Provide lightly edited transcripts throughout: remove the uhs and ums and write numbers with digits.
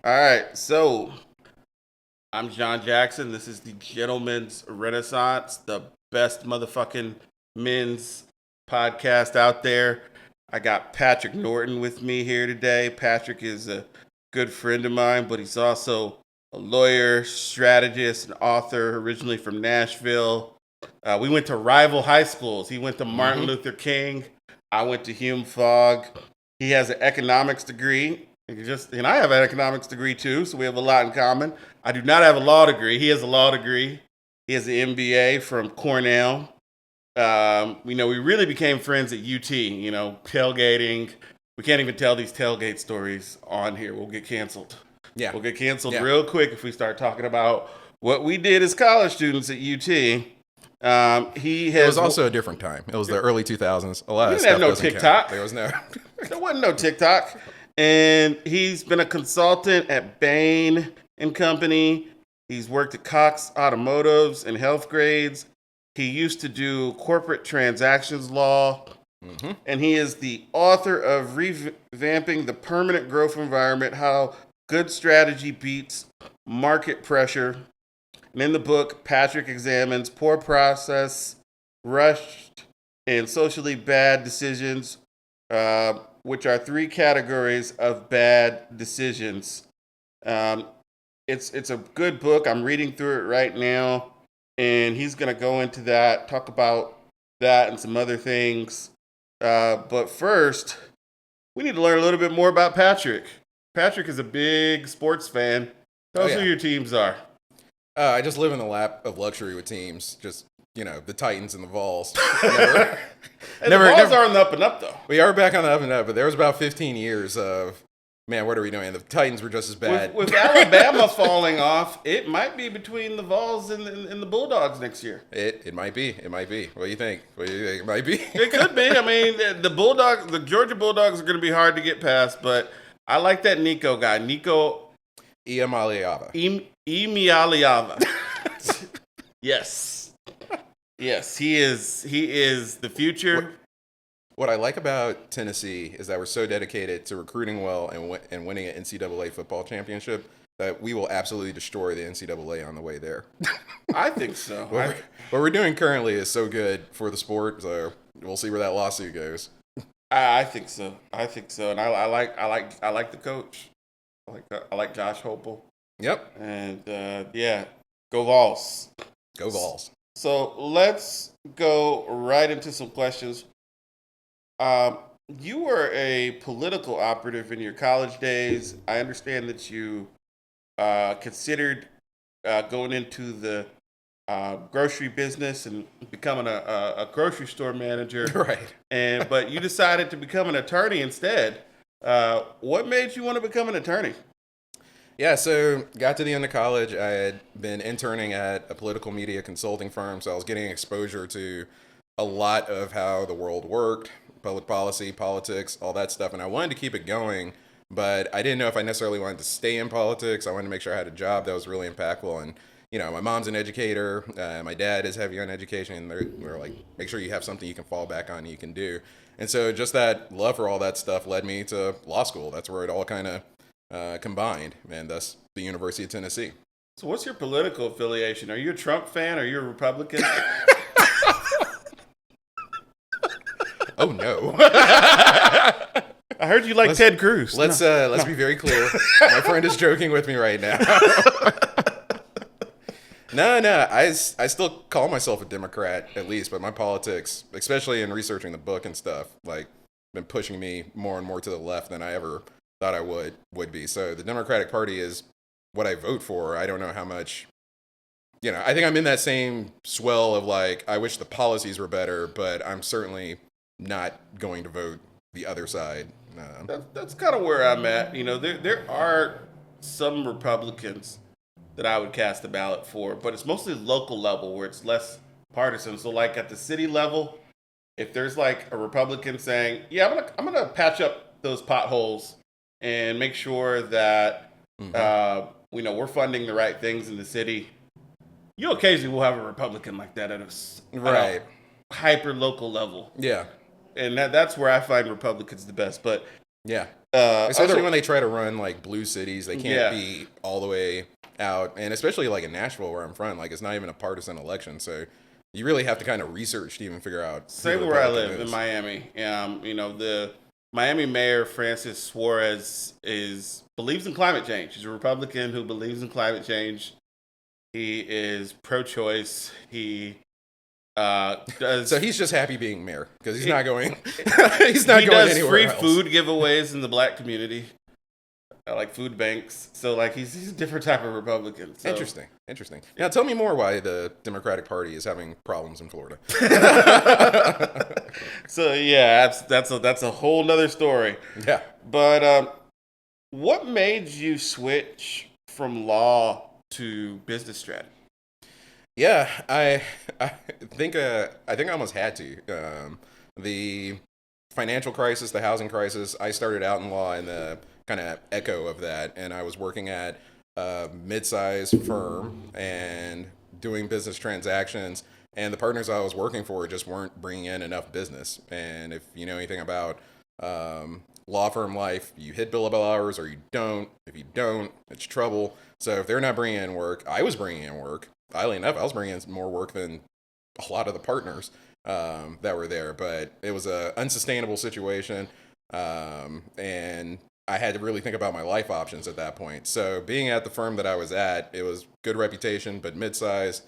All right, so I'm John Jackson. This is the Gentleman's Renaissance, the best motherfucking men's podcast out there. I got Patrick Norton with me here today. Patrick is a good friend of mine, but he's also a lawyer, strategist, and author, originally from Nashville. We went to rival high schools. He went to Martin Luther King. I went to Hume Fogg. He has an economics degree. And I have an economics degree too, so we have a lot in common. I do not have a law degree. He has a law degree. He has an MBA from Cornell. We really became friends at UT. Tailgating. We can't even tell these tailgate stories on here. We'll get canceled. Yeah. We'll get canceled real quick if we start talking about what we did as college students at UT. It was also a different time. It was the early 2000s. A lot We of didn't have stuff no doesn't count. TikTok. There was no. There wasn't no TikTok. And he's been a consultant at Bain and Company. He's worked at Cox Automotives and Health Grades. He used to do corporate transactions law. And he is the author of Revamping the Permanent Growth Environment, How Good Strategy Beats Market Pressure. And in the book, Patrick examines poor process, rushed, and socially bad decisions, which are three categories of bad decisions. It's a good book. I'm reading through it right now, and he's going to go into that, talk about that and some other things. But first, we need to learn a little bit more about Patrick. Patrick is a big sports fan. Tell us who your teams are. I just live in the lap of luxury with teams. Just, the Titans and the Vols. The Vols are on the up and up, though. We are back on the up and up, but there was about 15 years of, man, what are we doing? The Titans were just as bad. With Alabama falling off, it might be between the Vols and the Bulldogs next year. It might be. It might be. What do you think? It might be. It could be. I mean, the Georgia Bulldogs are going to be hard to get past, but I like that Nico guy. Nico Iamaleava. Iamaleava. Yes. Yes, he is the future. What I like about Tennessee is that we're so dedicated to recruiting well and winning an NCAA football championship that we will absolutely destroy the NCAA on the way there. I think so. What we're doing currently is so good for the sport, so we'll see where that lawsuit goes. I think so. And I like the coach. I like Josh Hopel. Yep. And go Vols. Go Vols. So let's go right into some questions. You were a political operative in your college days. I understand that you considered going into the grocery business and becoming a grocery store manager. Right. But you decided to become an attorney instead. What made you want to become an attorney? Yeah, so got to the end of college. I had been interning at a political media consulting firm, so I was getting exposure to a lot of how the world worked, public policy, politics, all that stuff, and I wanted to keep it going, but I didn't know if I necessarily wanted to stay in politics. I wanted to make sure I had a job that was really impactful, and my mom's an educator, my dad is heavy on education, and we were like, make sure you have something you can fall back on and you can do. And so just that love for all that stuff led me to law school. That's where it all kind of combined, and thus the University of Tennessee. So what's your political affiliation? Are you a Trump fan? Are you a Republican? Oh no. I heard you like Ted Cruz. Let's be very clear. My friend is joking with me right now. No. I still call myself a Democrat at least, but my politics, especially in researching the book and stuff, been pushing me more and more to the left than I ever thought I would be. So the Democratic Party is what I vote for. I don't know how much, I think I'm in that same swell of I wish the policies were better, but I'm certainly not going to vote the other side. That's kind of where I'm at. There are some Republicans that I would cast a ballot for, but it's mostly local level where it's less partisan. So at the city level, if there's a Republican saying, yeah, I'm gonna patch up those potholes and make sure that we're funding the right things in the city. You occasionally will have a Republican like that at a hyper local level. Yeah. And that's where I find Republicans the best. But Yeah. Especially Other, when they try to run like blue cities, they can't yeah. be all the way out. And especially like in Nashville, where I'm from, like it's not even a partisan election. So you really have to kind of research to even figure out who the Same where I Republican live in is. Miami. The Miami mayor Francis Suarez is believes in climate change. He's a Republican who believes in climate change. He is pro-choice. He So does he's just happy being mayor because he's he, not going. He's not he going does anywhere free else. food giveaways in the black community, like food banks. So like he's a different type of Republican. So Interesting. Interesting. Now tell me more why the Democratic Party is having problems in Florida. so yeah, that's a whole nother story. Yeah. But what made you switch from law to business strategy? Yeah, I think I almost had to. The financial crisis, the housing crisis. I started out in law in the kind of echo of that, and I was working at a mid-sized firm and doing business transactions. And the partners I was working for just weren't bringing in enough business. And if you know anything about law firm life, you hit billable hours or you don't. If you don't, it's trouble. So if they're not bringing in work, I was bringing in work. Oddly enough, I was bringing in more work than a lot of the partners that were there, but it was a unsustainable situation, and I had to really think about my life options at that point. So being at the firm that I was at, it was good reputation, but mid-size.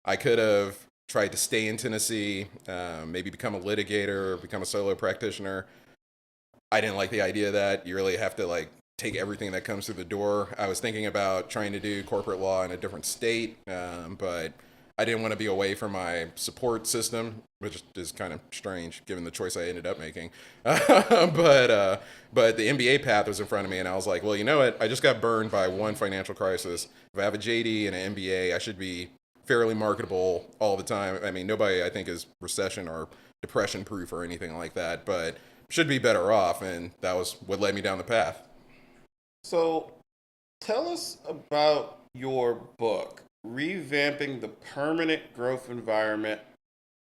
I could have tried to stay in Tennessee, maybe become a litigator, become a solo practitioner. I didn't like the idea that you really have to like take everything that comes through the door. I was thinking about trying to do corporate law in a different state, but I didn't want to be away from my support system, which is kind of strange given the choice I ended up making. But the MBA path was in front of me, and I was like, well, you know what? I just got burned by one financial crisis. If I have a JD and an MBA, I should be fairly marketable all the time. I mean, nobody I think is recession or depression proof or anything like that, but should be better off, and that was what led me down the path. So tell us about your book, Revamping the Permanent Growth Environment: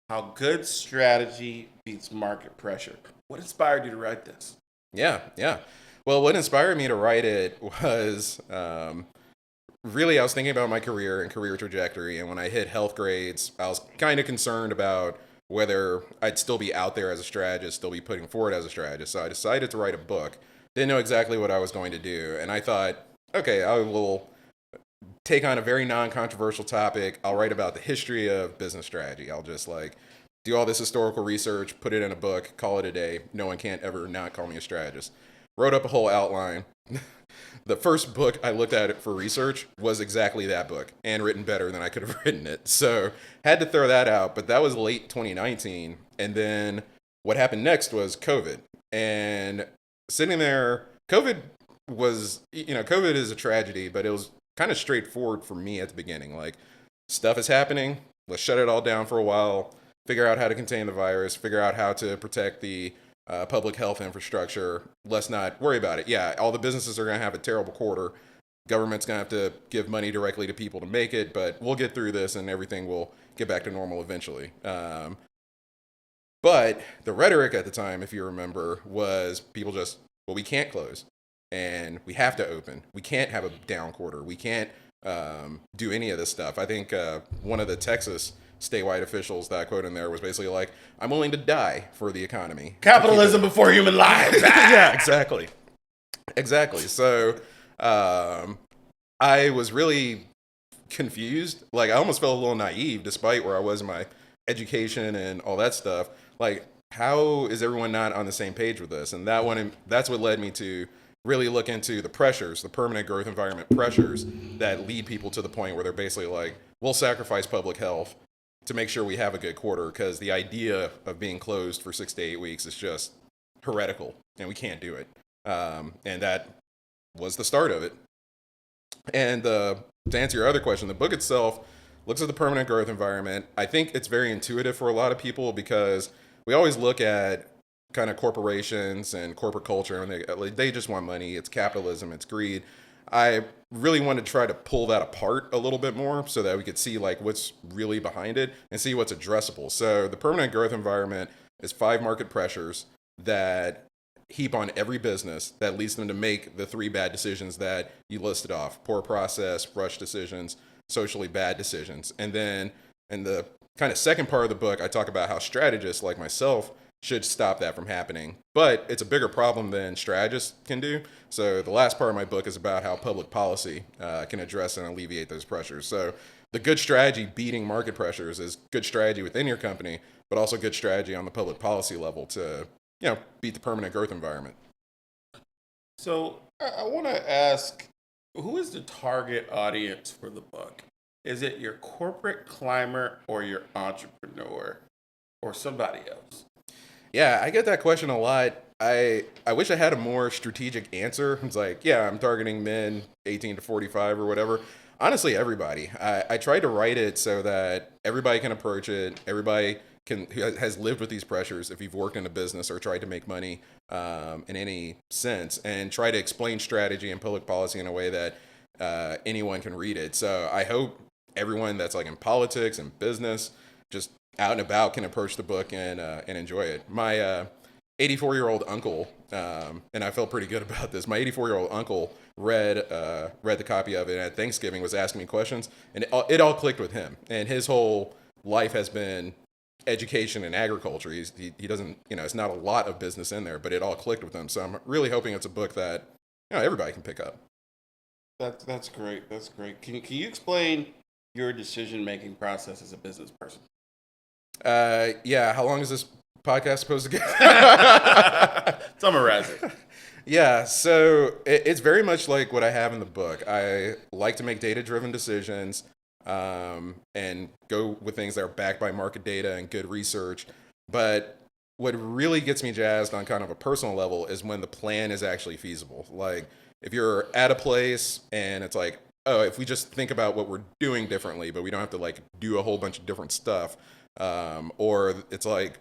How Good Strategy Beats Market Pressure. What inspired you to write this? Yeah, yeah. Well, what inspired me to write it was really I was thinking about my career and career trajectory, and when I hit health grades, I was kind of concerned about whether I'd still be out there as a strategist, still be putting forward as a strategist. So I decided to write a book. Didn't know exactly what I was going to do, and I thought, okay, I will take on a very non-controversial topic. I'll write about the history of business strategy. I'll just like do all this historical research, put it in a book, call it a day. No one can't ever not call me a strategist. Wrote up a whole outline. The first book I looked at it for research was exactly that book and written better than I could have written it. So had to throw that out, but that was late 2019. And then what happened next was COVID. And sitting there, COVID is a tragedy, but it was kind of straightforward for me at the beginning. Like, stuff is happening. Let's shut it all down for a while, figure out how to contain the virus, figure out how to protect the public health infrastructure. Let's not worry about it. Yeah, all the businesses are going to have a terrible quarter. Government's going to have to give money directly to people to make it, but we'll get through this and everything will get back to normal eventually. But the rhetoric at the time, if you remember, was people just, well, we can't close and we have to open. We can't have a down quarter. We can't do any of this stuff. I think one of the Texas statewide officials that I quote in there was basically like, I'm willing to die for the economy. Capitalism before human lives. Yeah, exactly. Exactly. So I was really confused. Like, I almost felt a little naive despite where I was in my education and all that stuff. Like, how is everyone not on the same page with this? And that's what led me to really look into the pressures, the permanent growth environment pressures that lead people to the point where they're basically like, we'll sacrifice public health to make sure we have a good quarter, because the idea of being closed for 6 to 8 weeks is just heretical and we can't do it. And that was the start of it. And to answer your other question, the book itself looks at the permanent growth environment. I think it's very intuitive for a lot of people because we always look at kind of corporations and corporate culture and they just want money. It's capitalism, it's greed. I really want to try to pull that apart a little bit more so that we could see like what's really behind it and see what's addressable. So the permanent growth environment is 5 market pressures that heap on every business that leads them to make the 3 bad decisions that you listed off: poor process, rush decisions, socially bad decisions. And then in the kind of second part of the book, I talk about how strategists like myself should stop that from happening. But it's a bigger problem than strategists can do. So the last part of my book is about how public policy can address and alleviate those pressures. So the good strategy beating market pressures is good strategy within your company, but also good strategy on the public policy level to, beat the permanent growth environment. So I want to ask, who is the target audience for the book? Is it your corporate climber or your entrepreneur or somebody else? Yeah, I get that question a lot. I wish I had a more strategic answer. It's like, yeah, I'm targeting men 18 to 45 or whatever. Honestly, everybody. I tried to write it so that everybody can approach it. Everybody who has lived with these pressures, if you've worked in a business or tried to make money in any sense, and try to explain strategy and public policy in a way that anyone can read it. So I hope everyone that's like in politics and business, just out and about, can approach the book and enjoy it. My 84-year-old uncle, and I felt pretty good about this. My 84-year-old uncle read the copy of it at Thanksgiving, was asking me questions, and it all clicked with him. And his whole life has been education and agriculture. He doesn't, it's not a lot of business in there, but it all clicked with him. So I'm really hoping it's a book that everybody can pick up. That's great. That's great. Can you explain your decision making process as a business person? Yeah. How long is this podcast supposed to get? Summarize it. Yeah, so it's very much like what I have in the book. I like to make data-driven decisions and go with things that are backed by market data and good research. But what really gets me jazzed on kind of a personal level is when the plan is actually feasible. Like if you're at a place and it's like, oh, if we just think about what we're doing differently, but we don't have to like do a whole bunch of different stuff, or it's like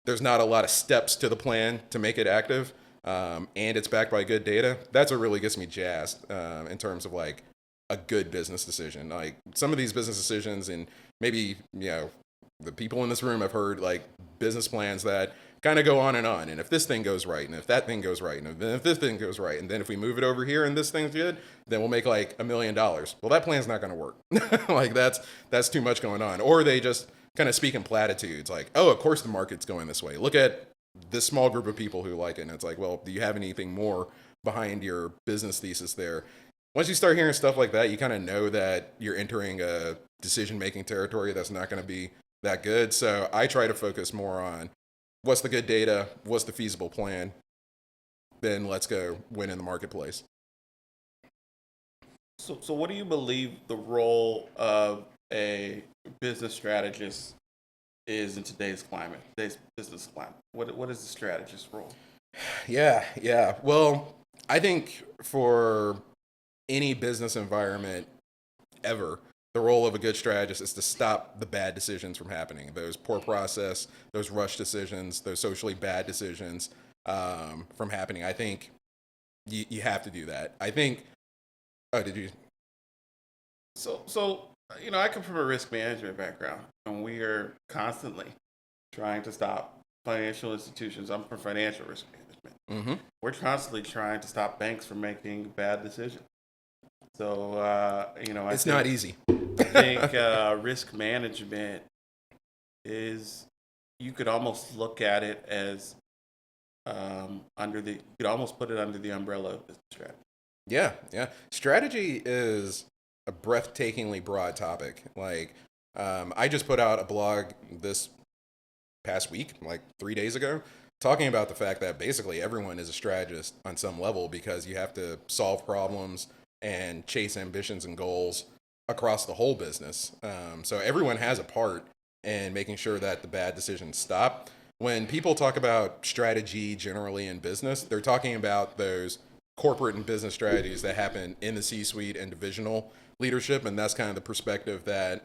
there's not a lot of steps to the plan to make it active, and it's backed by good data. That's what really gets me jazzed in terms of like a good business decision. Like some of these business decisions, and maybe the people in this room have heard like business plans that kind of go on, and if this thing goes right, and if that thing goes right, and then if this thing goes right, and then if we move it over here and this thing's good, then we'll make like $1 million. Well, that plan's not going to work. Like that's too much going on. Or they just kind of speak in platitudes, like, oh, of course the market's going this way. Look at this small group of people who like it. And it's like, well, do you have anything more behind your business thesis there? Once you start hearing stuff like that, you kind of know that you're entering a decision-making territory that's not going to be that good. So I try to focus more on what's the good data, what's the feasible plan, then let's go win in the marketplace. So what do you believe the role of a business strategist is in today's climate, today's business climate? What is the strategist's role? Yeah. Well, I think for any business environment ever, the role of a good strategist is to stop the bad decisions from happening. Those poor process, those rush decisions, those socially bad decisions from happening. I think you have to do that. I think. Oh, did you? So I come from a risk management background, and we are constantly trying to stop financial institutions. I'm from financial risk management. Mm-hmm. We're constantly trying to stop banks from making bad decisions. So it's not easy. I think risk management is, you could almost look at it as you could almost put it under the umbrella of business strategy. Yeah. Strategy is a breathtakingly broad topic. Like, I just put out a blog this past week, like 3 days ago, talking about the fact that basically everyone is a strategist on some level, because you have to solve problems and chase ambitions and goals across the whole business. So everyone has a part in making sure that the bad decisions stop. When people talk about strategy generally in business, they're talking about those corporate and business strategies that happen in the C-suite and divisional leadership, and that's kind of the perspective that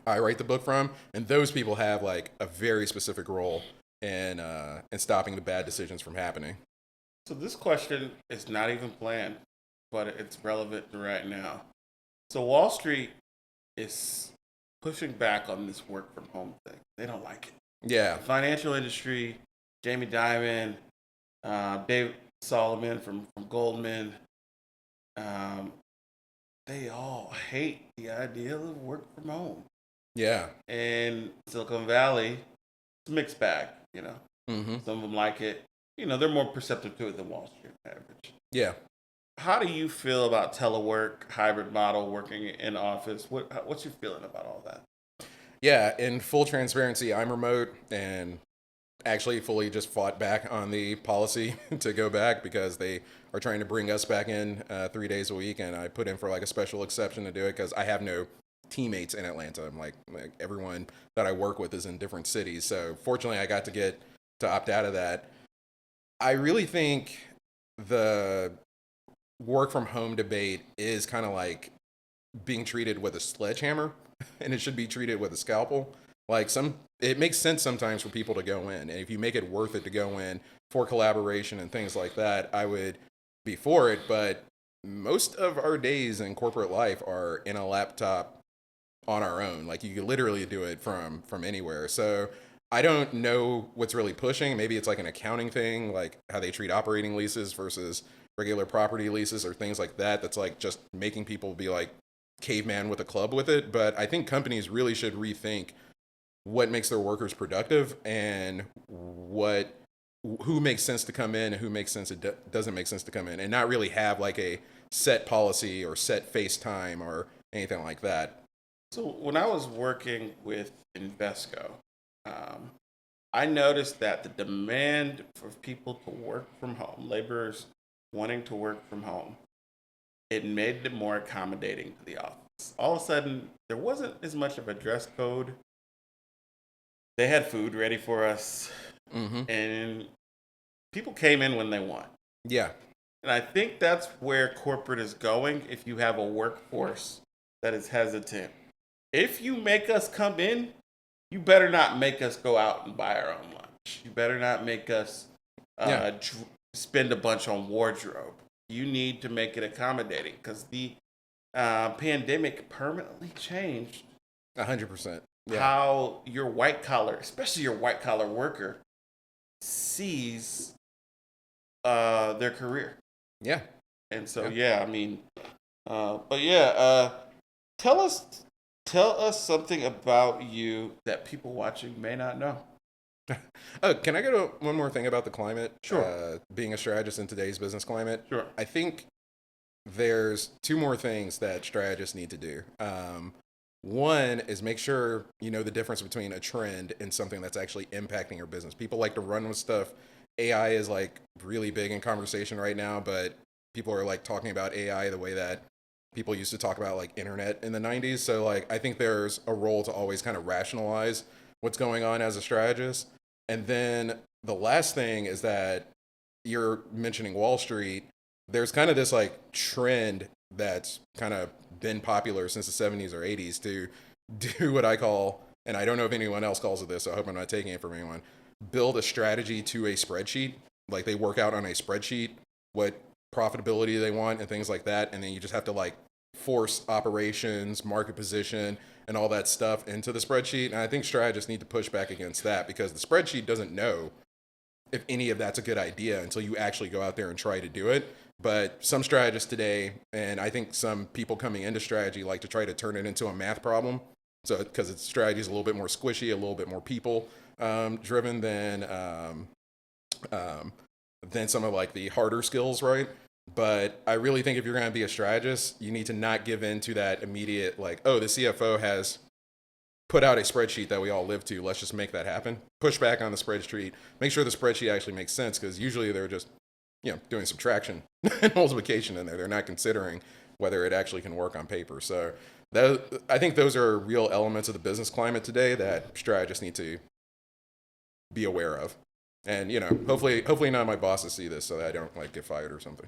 I write the book from. And those people have like a very specific role in stopping the bad decisions from happening. So this question is not even planned, but it's relevant right now. So Wall Street is pushing back on this work from home thing. They don't like it. Yeah. The financial industry, Jamie Dimon, Dave Solomon from Goldman. Um, they all hate the idea of work from home. Yeah. In Silicon Valley, it's a mixed bag. Mm-hmm. Some of them like it. They're more perceptive to it than Wall Street average. Yeah. How do you feel about telework, hybrid model, working in office? What's your feeling about all that? Yeah. In full transparency, I'm remote and actually fully just fought back on the policy to go back because they are trying to bring us back in 3 days a week, and I put in for like a special exception to do it because I have no teammates in Atlanta. I'm like everyone that I work with is in different cities, so fortunately I got to get to opt out of that. I really think the work from home debate is kind of like being treated with a sledgehammer and it should be treated with a scalpel. Like it makes sense sometimes for people to go in, and if you make it worth it to go in for collaboration and things like that, I would be for it. But most of our days in corporate life are in a laptop on our own. Like you could literally do it from anywhere. So I don't know what's really pushing. Maybe it's like an accounting thing, like how they treat operating leases versus regular property leases or things like that. That's like just making people be like caveman with a club with it. But I think companies really should rethink what makes their workers productive and who makes sense to come in and who makes sense doesn't make sense to come in, and not really have like a set policy or set face time or anything like that. So when I was working with Invesco, um, I noticed that the demand for people to work from home, laborers wanting to work from home, it made it more accommodating to the office. All of a sudden, there wasn't as much of a dress code. They had food ready for us, Mm-hmm. and people came in when they want. Yeah. And I think that's where corporate is going if you have a workforce that is hesitant. If you make us come in, you better not make us go out and buy our own lunch. You better not make us Yeah. spend a bunch on wardrobe. You need to make it accommodating because the pandemic permanently changed 100%. Yeah. how your white collar, especially your white collar worker, sees their career. Yeah. And so, Yeah. yeah, I mean, but yeah, tell us something about you that people watching may not know. Oh, can I go to one more thing about the climate? Sure. Being a strategist in today's business climate. Sure. I think there's two more things that strategists need to do. One is make sure you know the difference between a trend and something that's actually impacting your business. People like to run with stuff. AI is like really big in conversation right now, but people are like talking about AI the way that people used to talk about like internet in the 90s. So like I think there's a role to always kind of rationalize what's going on as a strategist. And then the last thing is that you're mentioning Wall Street. There's kind of this like trend that's kind of been popular since the 70s or 80s to do what I call, and I don't know if anyone else calls it this, so I hope I'm not taking it from anyone, build a strategy to a spreadsheet. Like they work out on a spreadsheet what profitability they want and things like that. And then you just have to like force operations, market position, and all that stuff into the spreadsheet. And I think strategists need to push back against that because the spreadsheet doesn't know if any of that's a good idea until you actually go out there and try to do it. But some strategists today, and I think some people coming into strategy like to try to turn it into a math problem. So because its strategy is a little bit more squishy, a little bit more people driven than some of like the harder skills, right? But I really think if you're going to be a strategist, you need to not give in to that immediate like, oh, the CFO has put out a spreadsheet that we all live to. Let's just make that happen. Push back on the spreadsheet. Make sure the spreadsheet actually makes sense because usually they're just doing subtraction and multiplication in there. They're not considering whether it actually can work on paper. So I think those are real elements of the business climate today that strategists need to be aware of. And hopefully none of my bosses see this so that I don't like get fired or something.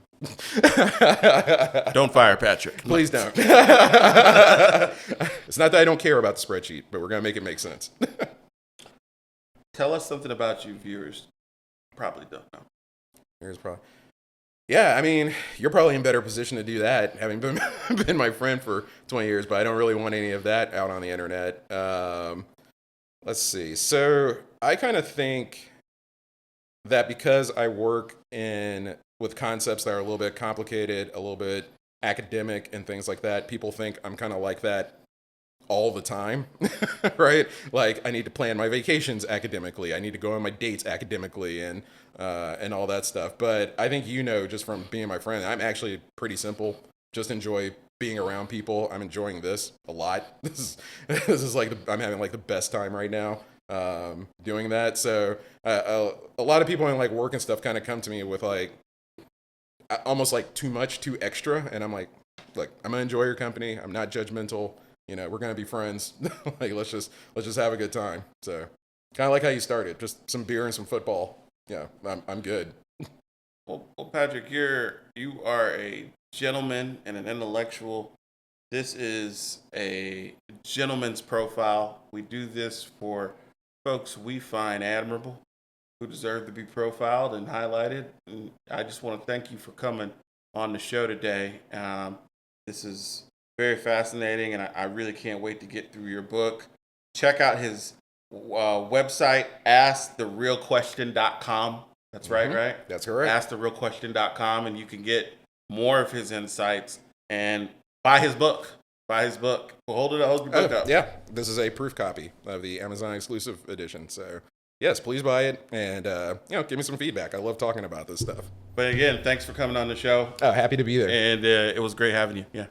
Don't fire Patrick. Please don't. It's not that I don't care about the spreadsheet, but we're gonna make it make sense. Tell us something about you viewers probably don't know. Here's probably. Yeah, I mean, you're probably in better position to do that, having been my friend for 20 years, but I don't really want any of that out on the internet. Let's see. So I kind of think that because I work with concepts that are a little bit complicated, a little bit academic and things like that, people think I'm kind of like that all the time, right? Like I need to plan my vacations academically. I need to go on my dates academically and all that stuff. But I think just from being my friend, I'm actually pretty simple. Just enjoy being around people. I'm enjoying this a lot. This is like I'm having like the best time right now doing that. So a lot of people in like work and stuff kind of come to me with like almost like too much, too extra, and I'm like, look, I'm gonna enjoy your company. I'm not judgmental. We're gonna be friends. Like let's just have a good time. So kind of like how you started, just some beer and some football. Yeah, I'm good. Well, Patrick, you are a gentleman and an intellectual. This is a gentleman's profile. We do this for folks we find admirable, who deserve to be profiled and highlighted. And I just want to thank you for coming on the show today. This is very fascinating, and I really can't wait to get through your book. Check out his website, asktherealquestion.com. That's right? That's correct. Asktherealquestion.com, and you can get more of his insights and buy his book. Buy his book. Well, hold your book up. Yeah, this is a proof copy of the Amazon exclusive edition. So yes, please buy it and give me some feedback. I love talking about this stuff. But again, thanks for coming on the show. Oh, happy to be there. And it was great having you. Yeah.